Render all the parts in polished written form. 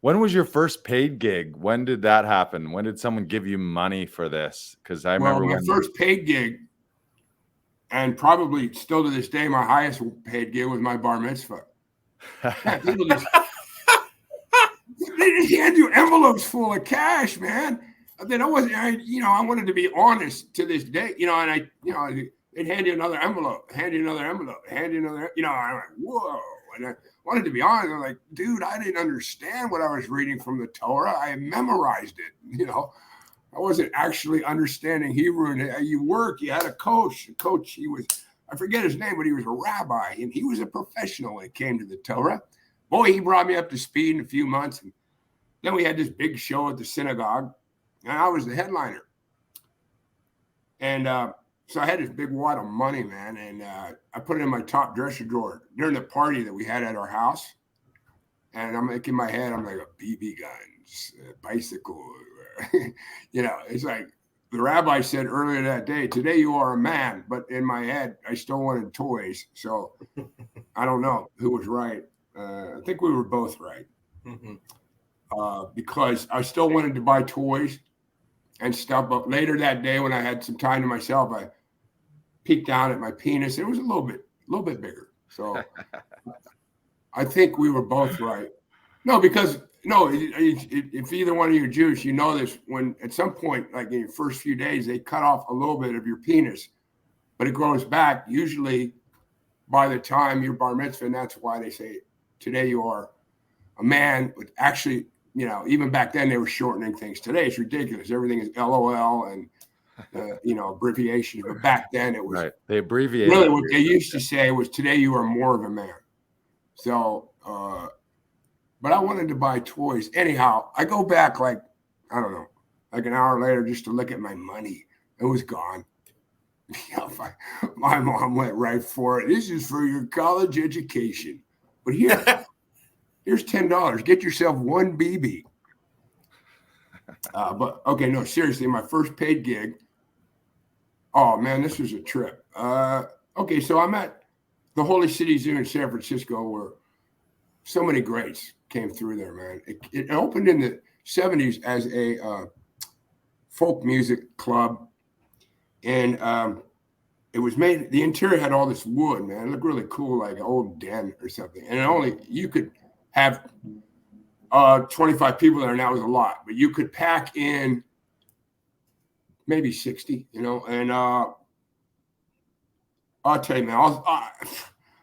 When was your first paid gig? When did that happen? When did someone give you money for this? Because I Well, remember my when first paid gig, and probably still to this day, my highest paid gig was my bar mitzvah. Man, people just they just hand you envelopes full of cash, man. Then I wasn't, I wanted to be honest to this day, and they'd hand you another envelope, hand you another envelope, hand you another, I'm like, whoa. And I wanted to be honest. I'm like, dude, I didn't understand what I was reading from the Torah. I memorized it, I wasn't actually understanding Hebrew. And you had a coach. I forget his name, but he was a rabbi, and he was a professional when it came to the Torah. Boy, he brought me up to speed in a few months. And then we had this big show at the synagogue, and I was the headliner. And so I had this big wad of money, man, and I put it in my top dresser drawer during the party that we had at our house. And I'm like, in my head, I'm like, a BB guns, a bicycle. It's like the rabbi said earlier that day, today you are a man. But in my head, I still wanted toys. So I don't know who was right. I think we were both right. Because I still wanted to buy toys and stuff. But later that day, when I had some time to myself, I peeked down at my penis. It was a little bit bigger. So I think we were both right. No, because if either one of you are Jewish, you know this, when at some point, like in your first few days, they cut off a little bit of your penis, but it grows back usually by the time you're bar mitzvah. And that's why they say today you are a man. With actually, even back then they were shortening things. Today it's ridiculous. Everything is LOL and abbreviations. But back then it was right. They abbreviated. Really, what they used to say was today you are more of a man. So, but I wanted to buy toys. Anyhow, I go back like an hour later just to look at my money. It was gone. My mom went right for it. This is for your college education. But here's $10. Get yourself one BB. But okay, no, seriously, my first paid gig. Oh man, this was a trip. Okay, so I'm at the Holy City Zoo in San Francisco, where so many greats came through there, man. It opened in the 70s as a folk music club, and it was made. The interior had all this wood, man. It looked really cool, like an old den or something. And you could have 25 people there, and that was a lot. But you could pack in maybe 60, and I'll tell you, man,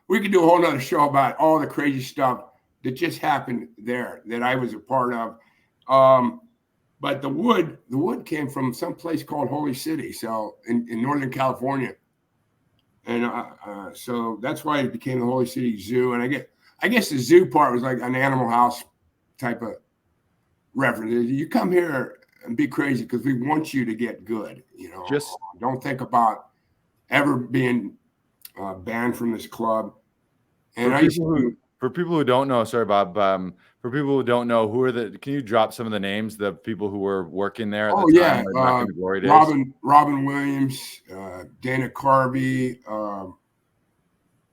we could do a whole nother show about all the crazy stuff that just happened there that I was a part of. But the wood came from some place called Holy City, so in Northern California. And so that's why it became the Holy City Zoo. And I guess the zoo part was like an Animal House type of reference. You come here and be crazy because we want you to get good. Just don't think about ever being banned from this club. And for people who don't know, sorry, Bob. For people who don't know, can you drop some of the names, the people who were working there at the time? Back in the glory days? Robin Williams, Dana Carvey,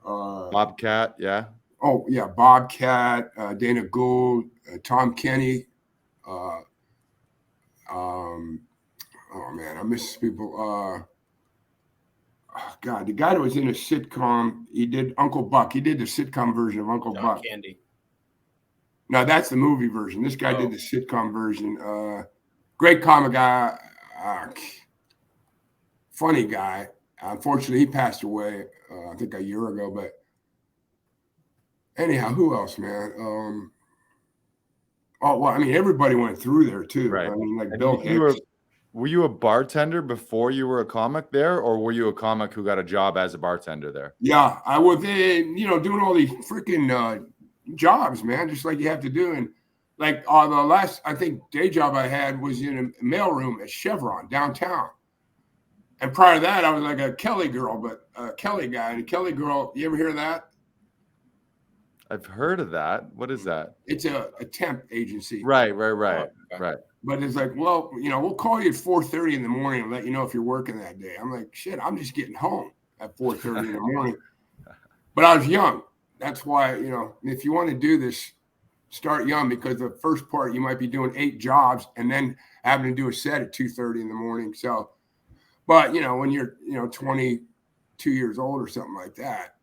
Bobcat, yeah. Oh yeah, Bobcat, Dana Gould, Tom Kenny. Oh man, I miss people. God, the guy that was in a sitcom, he did Uncle Buck. He did the sitcom version of Uncle Buck. Candy. No, that's the movie version. This guy did the sitcom version. Great comic guy, funny guy. Unfortunately, he passed away, I think a year ago. But anyhow, who else, man? Everybody went through there too. Right. I mean, like Bill Hicks. Were you a bartender before you were a comic there, or were you a comic who got a job as a bartender there? Yeah, I was, doing all these freaking jobs, man, just like you have to do. And like the last, I think, day job I had was in a mailroom at Chevron downtown. And prior to that, I was like a Kelly girl, but a Kelly guy. And a Kelly girl, you ever hear of that? I've heard of that. What is that? It's a temp agency. Right. But it's like, well, we'll call you at 4:30 in the morning and let you know if you're working that day. I'm like, shit, I'm just getting home at 4:30 in the morning. But I was young. That's why, if you want to do this start young, because the first part you might be doing 8 jobs and then having to do a set at 2:30 in the morning. So, but when you're 22 years old or something like that,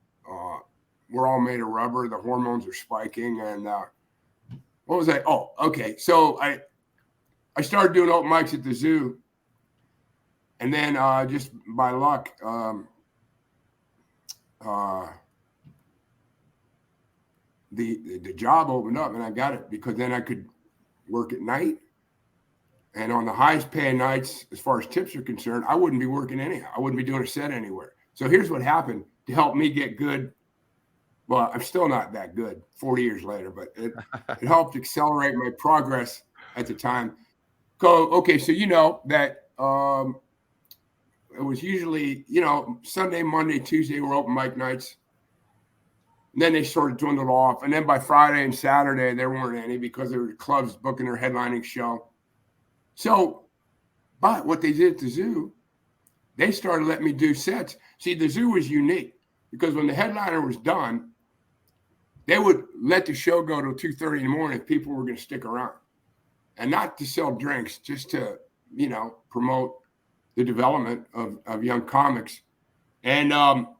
we're all made of rubber. The hormones are spiking, and what was I? Oh, okay. So I started doing open mics at the zoo, and then just by luck, the job opened up, and I got it because then I could work at night. And on the highest paying nights, as far as tips are concerned, I wouldn't be working anyhow. I wouldn't be doing a set anywhere. So here's what happened to help me get good. Well, I'm still not that good 40 years later, but it helped accelerate my progress at the time. Okay, so that it was usually, Sunday, Monday, Tuesday were open mic nights. And then they sort of dwindled off. And then by Friday and Saturday, there weren't any because there were clubs booking their headlining show. So, but what they did at the zoo, they started letting me do sets. See, the zoo was unique because when the headliner was done, they would let the show go till 2:30 in the morning if people were going to stick around. And not to sell drinks, just to, promote the development of young comics. And, no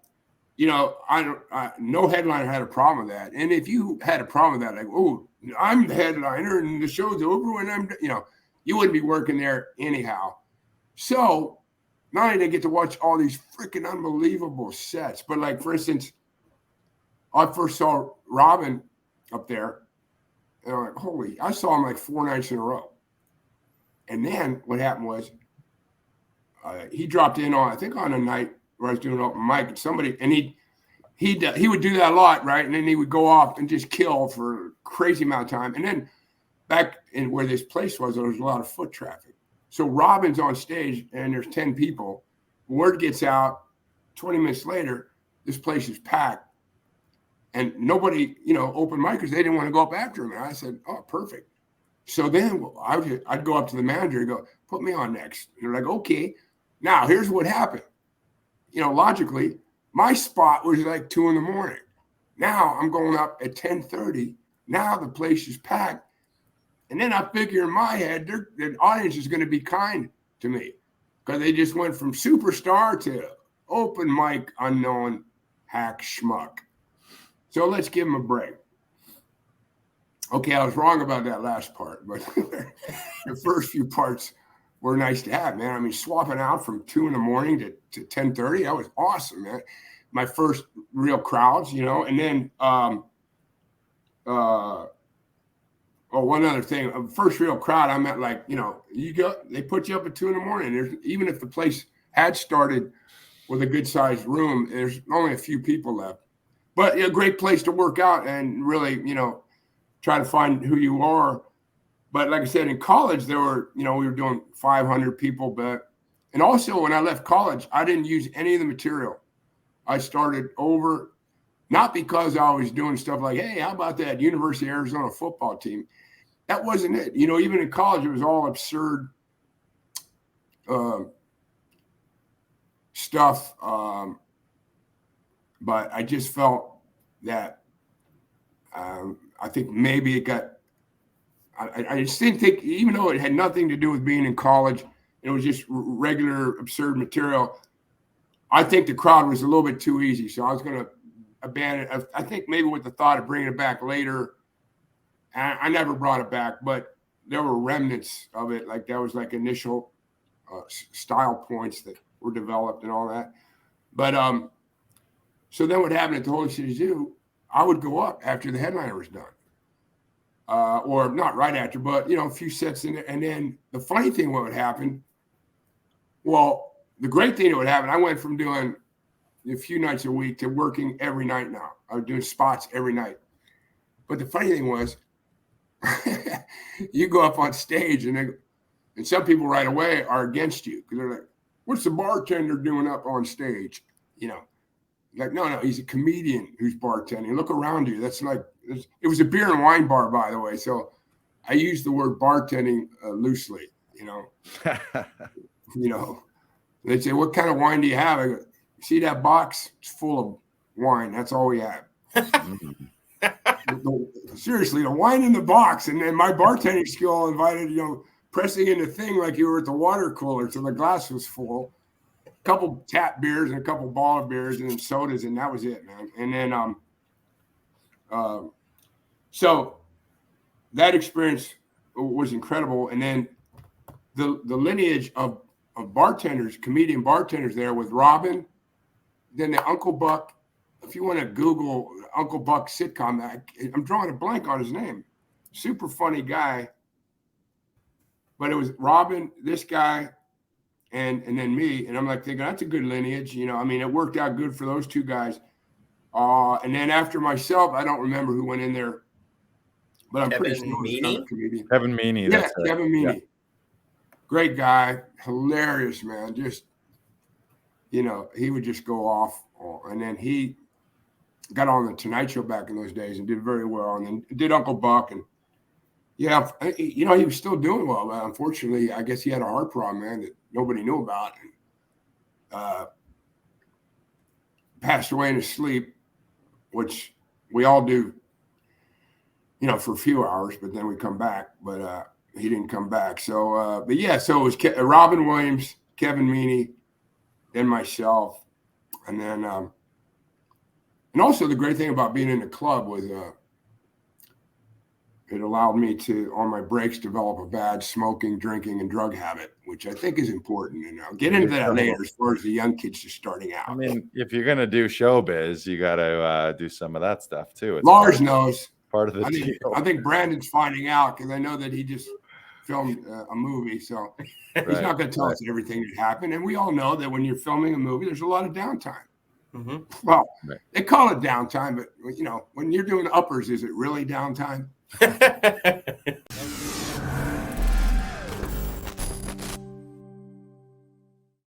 headliner had a problem with that. And if you had a problem with that, like, oh, I'm the headliner and the show's over and I'm, you wouldn't be working there anyhow. So not only did I get to watch all these freaking unbelievable sets, but like, for instance, I first saw Rubin up there, and I'm like, I saw him like 4 nights in a row. And then what happened was he dropped in on, I think on a night where I was doing an open mic, and somebody, and he would do that a lot, right? And then he would go off and just kill for a crazy amount of time. And then back in where this place was, there was a lot of foot traffic. So Rubin's on stage and there's 10 people. Word gets out 20 minutes later, this place is packed. And nobody, open micers, they didn't want to go up after him. And I said, oh, perfect. So then I'd go up to the manager and go, put me on next. And they're like, okay. Now, here's what happened. Logically, my spot was like 2 in the morning. Now I'm going up at 10:30. Now the place is packed. And then I figure in my head, the audience is going to be kind to me because they just went from superstar to open mic unknown hack schmuck. So let's give them a break. Okay, I was wrong about that last part, but the first few parts were nice to have, man. I mean, swapping out from 2 in the morning to 10:30, that was awesome, man. My first real crowds, and then one other thing, first real crowd, I meant like, they put you up at 2 in the morning. Even if the place had started with a good sized room, there's only a few people left. But a great place to work out and really, try to find who you are. But like I said, in college, there were, we were doing 500 people. And also when I left college, I didn't use any of the material. I started over, not because I was doing stuff like, hey, how about that University of Arizona football team? That wasn't it. Even in college, it was all absurd stuff. But I just felt that I think maybe it got, I just didn't think, even though it had nothing to do with being in college, it was just regular absurd material. I think the crowd was a little bit too easy. So I was going to abandon it. I think maybe with the thought of bringing it back later. I never brought it back, but there were remnants of it. Like that was like initial style points that were developed and all that. But so then what happened at the Holy City Zoo, I would go up after the headliner was done. Or not right after, but, a few sets in there. And then the funny thing, what would happen, well, the great thing that would happen, I went from doing a few nights a week to working every night now. I was doing spots every night. But the funny thing was, you go up on stage and some people right away are against you because they're like, what's the bartender doing up on stage? Like, no, he's a comedian who's bartending. Look around you. That's like, it was a beer and wine bar, by the way. So I use the word bartending loosely, They'd say, what kind of wine do you have? I go, see that box? It's full of wine. That's all we have. Seriously, the wine in the box, and then my bartending skill invited, pressing in the thing like you were at the water cooler till the glass was full. A couple tap beers and a couple ball of beers and then sodas, and that was it, man. And then so that experience was incredible. And then the lineage of bartenders, comedian bartenders there with Rubin, then the Uncle Buck. If you want to Google Uncle Buck sitcom, I'm drawing a blank on his name. Super funny guy. But it was Rubin, this guy, and then me. And I'm like thinking, that's a good lineage. It worked out good for those two guys. And then after myself, I don't remember who went in there. But I'm pretty sure it was another comedian. Kevin Meaney. Yeah, Kevin Meaney. Yeah. Great guy. Hilarious, man. Just, he would just go off. And then he got on the Tonight Show back in those days and did very well. And then did Uncle Buck. And yeah, he was still doing well. But unfortunately, I guess he had a heart problem, man, that nobody knew about. And passed away in his sleep, which we all do, for a few hours, but then we come back. But he didn't come back. So, but yeah, so it was Robin Williams, Kevin Meaney, then myself. And then, and also the great thing about being in the club was it allowed me to, on my breaks, develop a bad smoking, drinking, and drug habit, which I think is important. And I'll get into that later as far as the young kids just starting out. If you're going to do showbiz, you got to do some of that stuff too. It's Lars knows. Part of the deal. I think Brandon's finding out because I know that he just filmed a movie. So he's not going to tell us everything that happened. And we all know that when you're filming a movie, there's a lot of downtime. Mm-hmm. Well, they call it downtime, but when you're doing uppers, is it really downtime?